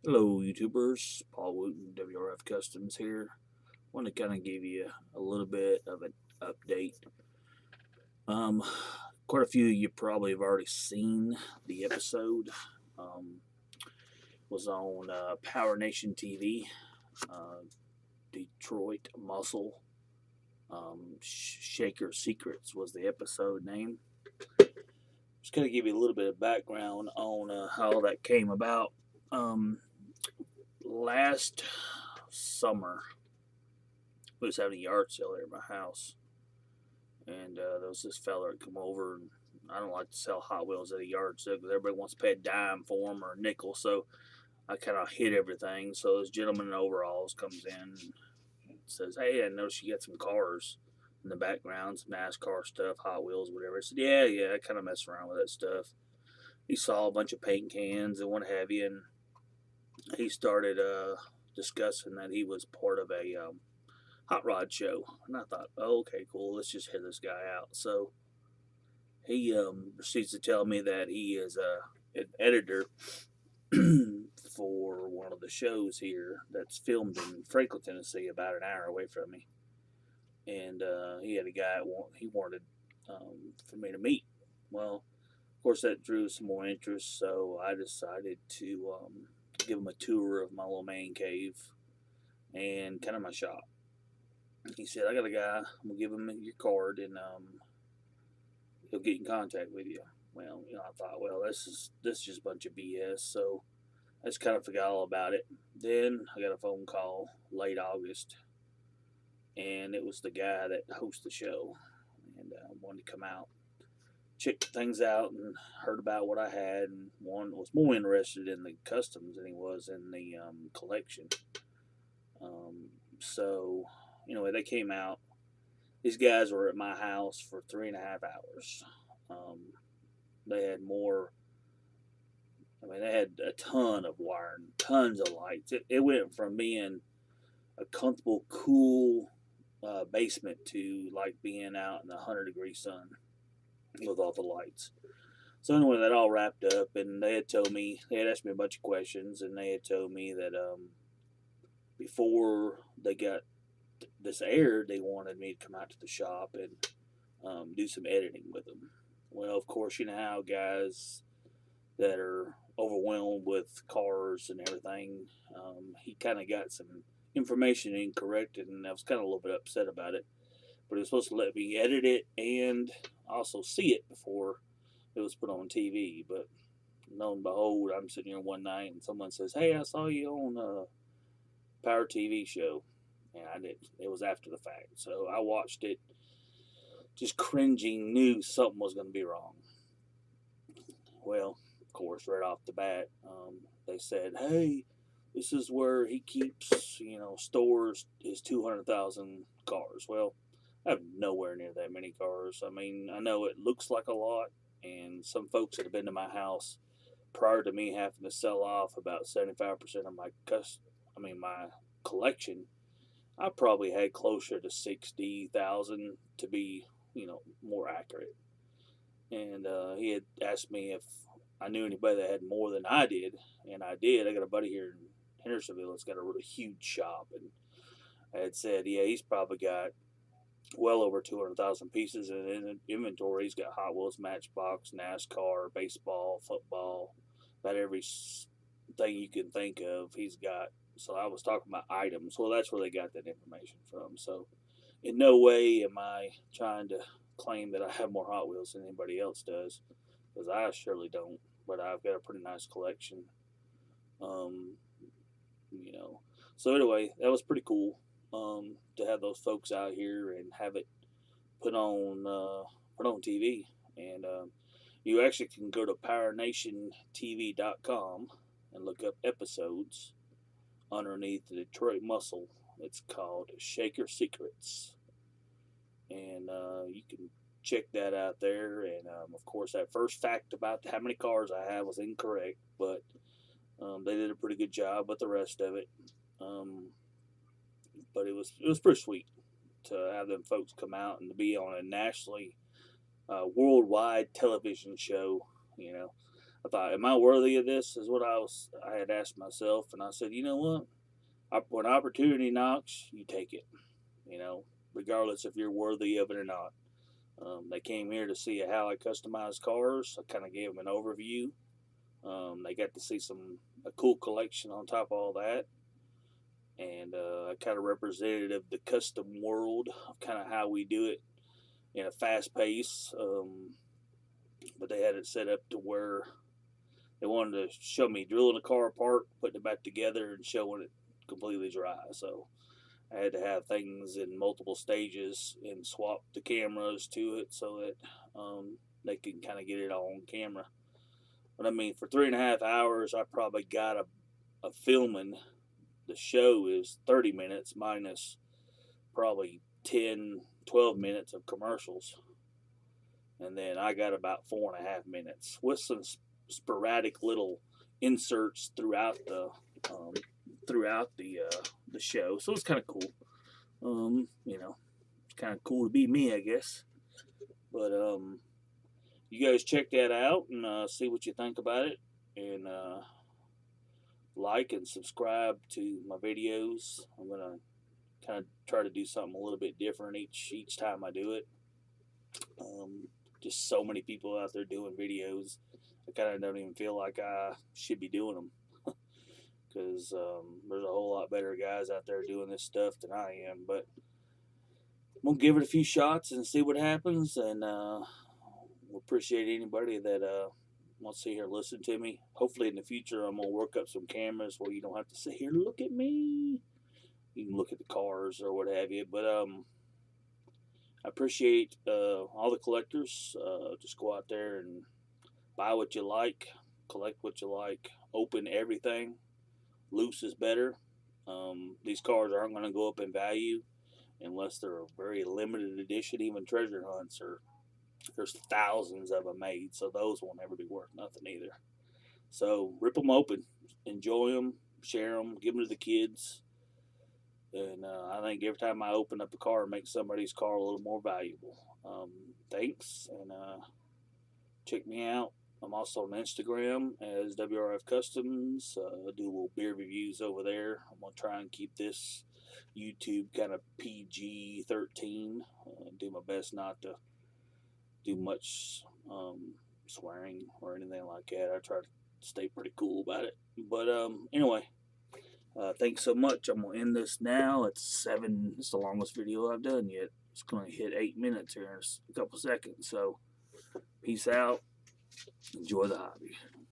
Hello, YouTubers. Paul Wooten, WRF Customs here. Want to kind of give you a little bit of an update. Um, Quite a few of you probably have already seen the episode. Um, was on Power Nation TV. Detroit Muscle. Shaker Secrets was the episode name. Just kind of give you a little bit of background on how that came about. Um, Last summer, we was having a yard sale there at my house, and there was this fella that come over, and I don't like to sell Hot Wheels at a yard sale because everybody wants to pay a dime for them or a nickel, so I kind of hit everything. So this gentleman in overalls comes in and says, "Hey, I noticed you got some cars in the background, some NASCAR stuff, Hot Wheels, whatever." I said, "Yeah, I kind of mess around with that stuff." He saw a bunch of paint cans and what have you, and he started discussing that he was part of a hot rod show. And I thought, oh, okay, cool. Let's just hear this guy out. So he proceeds to tell me that he is an editor for one of the shows here that's filmed in Franklin, Tennessee, about an hour away from me. And he had a guy he wanted for me to meet. Well, of course, that drew some more interest, so I decided to give him a tour of my little man cave and kind of my shop. He said, "I got a guy. I'm gonna give him your card, and he'll get in contact with you." Well, I thought, well, this is just a bunch of BS. So I just kind of forgot all about it. Then I got a phone call late August, and it was the guy that hosts the show, and wanted to come out, check things out, and heard about what I had. And one was more interested in the customs than he was in the collection. So, they came out. These guys were at my house for 3.5 hours. Um, they had more. I mean, they had a ton of wiring, tons of lights. It went from being a comfortable, cool basement to like being out in the 100-degree sun with all the lights. So anyway, that all wrapped up, and they had asked me a bunch of questions, and they had told me that before they got this aired, they wanted me to come out to the shop and do some editing with them. Well, of course, you know how guys that are overwhelmed with cars and everything, he kind of got some information incorrect, and I was kind of a little bit upset about it. But he was supposed to let me edit it and also see it before it was put on TV. But lo and behold, I'm sitting here one night and someone says, "Hey, I saw you on a Power TV show." And I did. It was after the fact. So I watched it, just cringing, knew something was going to be wrong. Well, of course, right off the bat, they said, "Hey, this is where he keeps, stores his 200,000 cars." Well, I have nowhere near that many cars. I mean, I know it looks like a lot, and some folks that have been to my house prior to me having to sell off about 75% of my collection, I probably had closer to 60,000 to be, more accurate. And he had asked me if I knew anybody that had more than I did, and I did. I got a buddy here in Hendersonville that's got a really huge shop, and I had said, yeah, he's probably got well over 200,000 pieces in inventory. He's got Hot Wheels, Matchbox, NASCAR, baseball, football, about every thing you can think of. He's got. So I was talking about items. Well, that's where they got that information from. So in no way am I trying to claim that I have more Hot Wheels than anybody else does, because I surely don't. But I've got a pretty nice collection. Um, you know. So anyway, that was pretty cool to have those folks out here and have it put on TV. And you actually can go to PowerNationTV.com and look up episodes underneath the Detroit Muscle. It's called Shaker Secrets, and you can check that out there. And of course, that first fact about how many cars I have was incorrect, but they did a pretty good job with the rest of it. Um, but it was pretty sweet to have them folks come out and to be on a nationally, worldwide television show. You know, I thought, am I worthy of this? Is what I had asked myself, and I said, you know what? When opportunity knocks, you take it. You know, regardless if you're worthy of it or not. They came here to see how I customize cars. I kind of gave them an overview. They got to see a cool collection on top of all that, and I kind of represented of the custom world of kind of how we do it in a fast pace. But they had it set up to where they wanted to show me drilling a car apart, putting it back together, and showing it completely dry. So I had to have things in multiple stages and swap the cameras to it so that they can kind of get it all on camera. But I mean, for 3.5 hours, I probably got a filming. The show is 30 minutes minus probably 10, 12 minutes of commercials. And then I got about 4.5 minutes with some sporadic little inserts throughout the show. So it's kind of cool. You know, it's kind of cool to be me, I guess. But you guys check that out and see what you think about it, and like and subscribe to my videos. I'm gonna kind of try to do something a little bit different each time I do it. Just so many people out there doing videos. I kind of don't even feel like I should be doing them, because there's a whole lot better guys out there doing this stuff than I am. But I'm gonna give it a few shots and see what happens, and we'll appreciate anybody that wants to sit here and listen to me. Hopefully in the future I'm gonna work up some cameras where you don't have to sit here and look at me. You can look at the cars or what have you. But I appreciate all the collectors. Just go out there and buy what you like, collect what you like, open everything. Loose is better. These cars aren't going to go up in value unless they're a very limited edition. Even treasure hunts there's thousands of them made, so those won't ever be worth nothing either. So rip them open, enjoy them, share them, give them to the kids. And I think every time I open up a car, it makes somebody's car a little more valuable. Thanks, and check me out. I'm also on Instagram as WRF Customs. I do little beer reviews over there. I'm going to try and keep this YouTube kind of PG-13. Do my best not to do much swearing or anything like that. I try to stay pretty cool about it. But anyway, thanks so much. I'm going to end this now. It's 7. It's the longest video I've done yet. It's going to hit 8 minutes here in a couple seconds. So peace out. Enjoy the hobby.